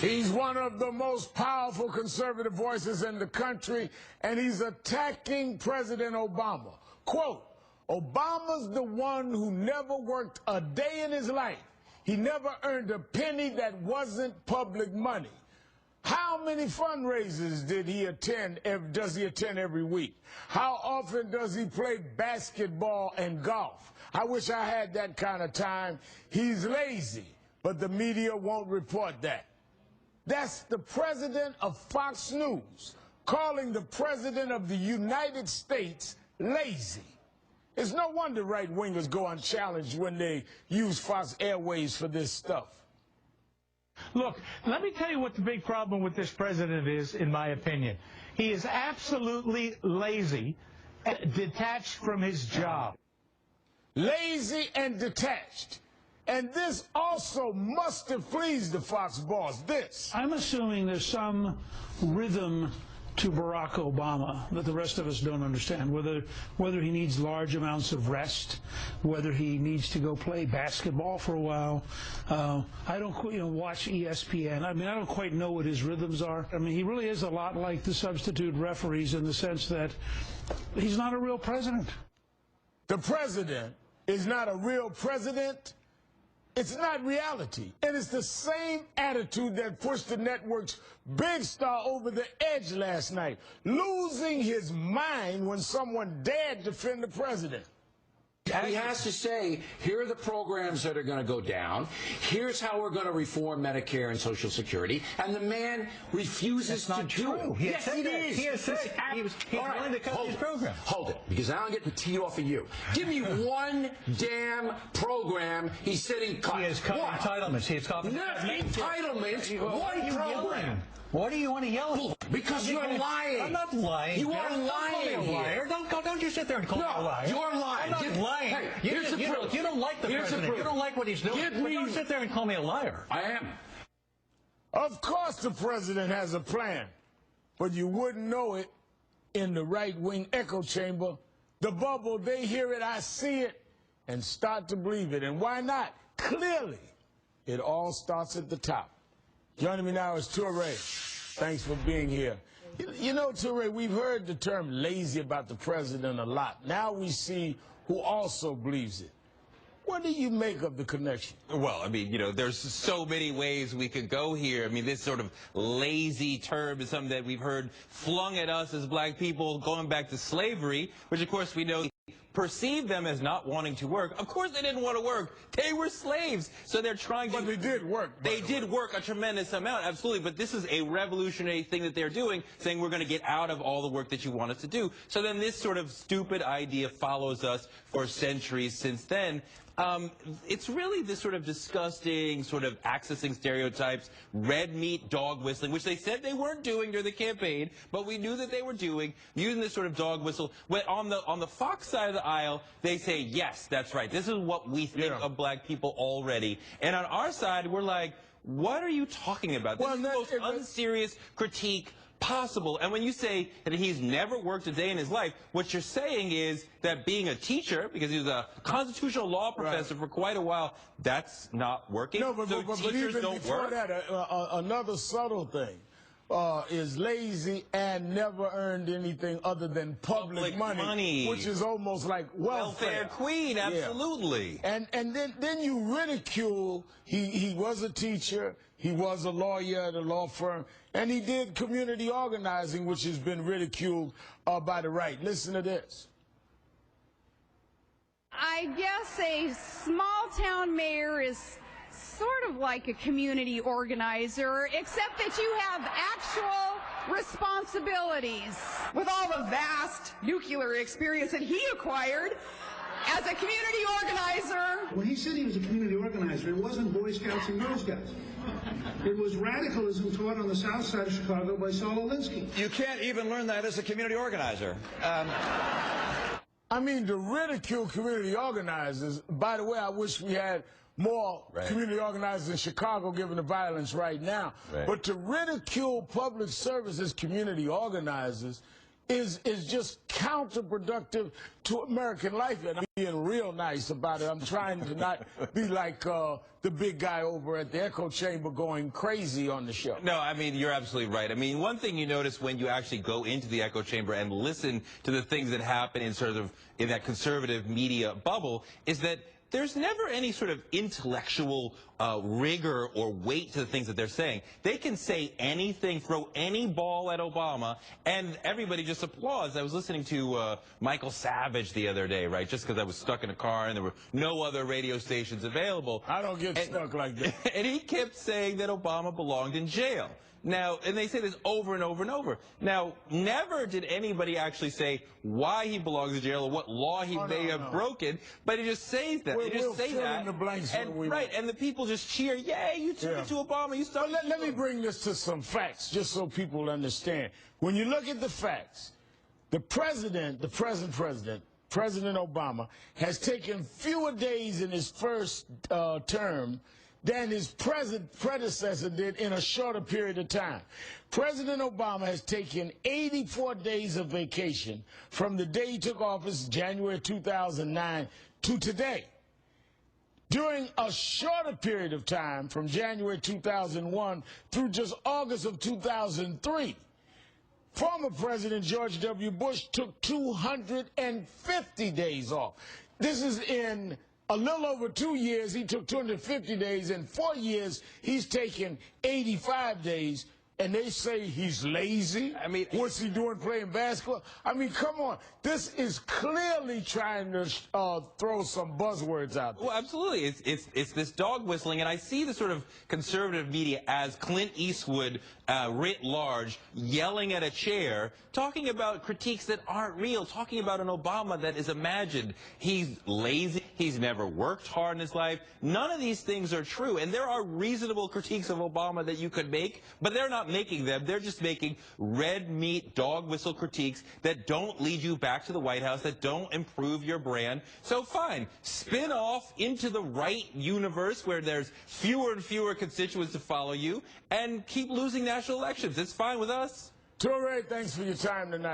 He's one of the most powerful conservative voices in the country, and he's attacking President Obama. Quote, Obama's the one who never worked a day in his life. He never earned a penny that wasn't public money. How many fundraisers does he attend every week? How often does he play basketball and golf? I wish I had that kind of time. He's lazy, but the media won't report that. That's the president of Fox News calling the president of the United States lazy. It's no wonder right-wingers go unchallenged when they use Fox Airways for this stuff. Look, let me tell you what the big problem with this president is, in my opinion. He is absolutely lazy, detached from his job. Lazy and detached. And this also must have pleased the Fox boss, this. I'm assuming there's some rhythm to Barack Obama that the rest of us don't understand, whether he needs large amounts of rest, whether he needs to go play basketball for a while. I don't watch ESPN. I mean, I don't quite know what his rhythms are. I mean, he really is a lot like the substitute referees in the sense that he's not a real president. The president is not a real president. It's not reality. And it's the same attitude that pushed the network's big star over the edge last night, losing his mind when someone dared defend the president. He has to say, here are the programs that are going to go down. Here's how we're going to reform Medicare and Social Security. And the man refuses to do it. Yes, it is. He's willing to cut these programs. Hold it, because now I'm getting the tea off of you. Give me one damn program he said he cut. He has cut entitlements. He has cut entitlements. One program. What do you want to yell at? Because you're lying. I'm not lying. You are lying. Don't call me a liar. Don't you sit there and call me a liar. You're lying. I'm not lying. Hey, you don't like the president. You don't like what he's doing. But don't sit there and call me a liar. I am. Of course the president has a plan, but you wouldn't know it in the right-wing echo chamber. The bubble, they hear it, I see it, and start to believe it. And why not? Clearly, it all starts at the top. Joining me now is Touré. Thanks for being here. You know, Touré, we've heard the term lazy about the president a lot. Now we see who also believes it. What do you make of the connection? Well, I mean, there's so many ways we could go here. I mean, this sort of lazy term is something that we've heard flung at us as black people going back to slavery, which, of course, we know perceive them as not wanting to work. Of course they didn't want to work. They were slaves. So they're trying to... But they did work. They did work a tremendous amount, absolutely. But this is a revolutionary thing that they're doing, saying we're going to get out of all the work that you want us to do. So then this sort of stupid idea follows us for centuries since then. It's really this sort of disgusting sort of accessing stereotypes, red meat dog whistling, which they said they weren't doing during the campaign, but we knew that they were doing, using this sort of dog whistle. When on the Fox side of the aisle, they say, yes, that's right. This is what we think of black people already. And on our side, we're like, what are you talking about? This is the most unserious critique possible. And when you say that he's never worked a day in his life, what you're saying is that being a teacher, because he was a constitutional law professor for quite a while, that's not working. No, but teachers even don't before work. that, another subtle thing is lazy and never earned anything other than public money, which is almost like welfare queen, absolutely. Yeah. And then you ridicule. He was a teacher. He was a lawyer at a law firm, and he did community organizing, which has been ridiculed by the right. Listen to this. I guess a small-town mayor is sort of like a community organizer, except that you have actual responsibilities. With all the vast nuclear experience that he acquired as a community organizer. When he said he was a community organizer, it wasn't Boy Scouts and Girl Scouts. It was radicalism taught on the south side of Chicago by Saul Alinsky. You can't even learn that as a community organizer. I mean, to ridicule community organizers, by the way, I wish we had more community organizers in Chicago given the violence right now. But to ridicule public services community organizers is just counterproductive to American life. And I'm being real nice about it. I'm trying to not be like the big guy over at the echo chamber going crazy on the show. No, I mean, you're absolutely right. I mean, one thing you notice when you actually go into the echo chamber and listen to the things that happen in sort of in that conservative media bubble is that there's never any sort of intellectual rigor or weight to the things that they're saying. They can say anything, throw any ball at Obama, and everybody just applauds. I was listening to Michael Savage the other day, right, just because I was stuck in a car and there were no other radio stations available. I don't get stuck like that. And he kept saying that Obama belonged in jail. Now, and they say this over and over and over. Now, never did anybody actually say why he belongs in jail or what law he may have broken, but he just says that. They just say that. And the people just cheer, yay, you took it to Obama. You started. Let me bring this to some facts, just so people understand. When you look at the facts, the president, the present president, President Obama, has taken fewer days in his first term than his predecessor did in a shorter period of time. President Obama has taken 84 days of vacation from the day he took office, January 2009, to today. During a shorter period of time, from January 2001 through just August of 2003, former President George W. Bush took 250 days off. This is in a little over 2 years. He took 250 days. In 4 years, he's taken 85 days. And they say he's lazy. I mean, what's he doing playing basketball? I mean, come on. This is clearly trying to throw some buzzwords out there. Well, absolutely. It's this dog whistling, and I see the sort of conservative media as Clint Eastwood writ large, yelling at a chair, talking about critiques that aren't real, talking about an Obama that is imagined. He's lazy. He's never worked hard in his life. None of these things are true, and there are reasonable critiques of Obama that you could make, but they're not making them. They're just making red meat dog whistle critiques that don't lead you back to the White House, that don't improve your brand. So fine, spin off into the right universe where there's fewer and fewer constituents to follow you and keep losing national elections. It's fine with us. Touré, thanks for your time tonight.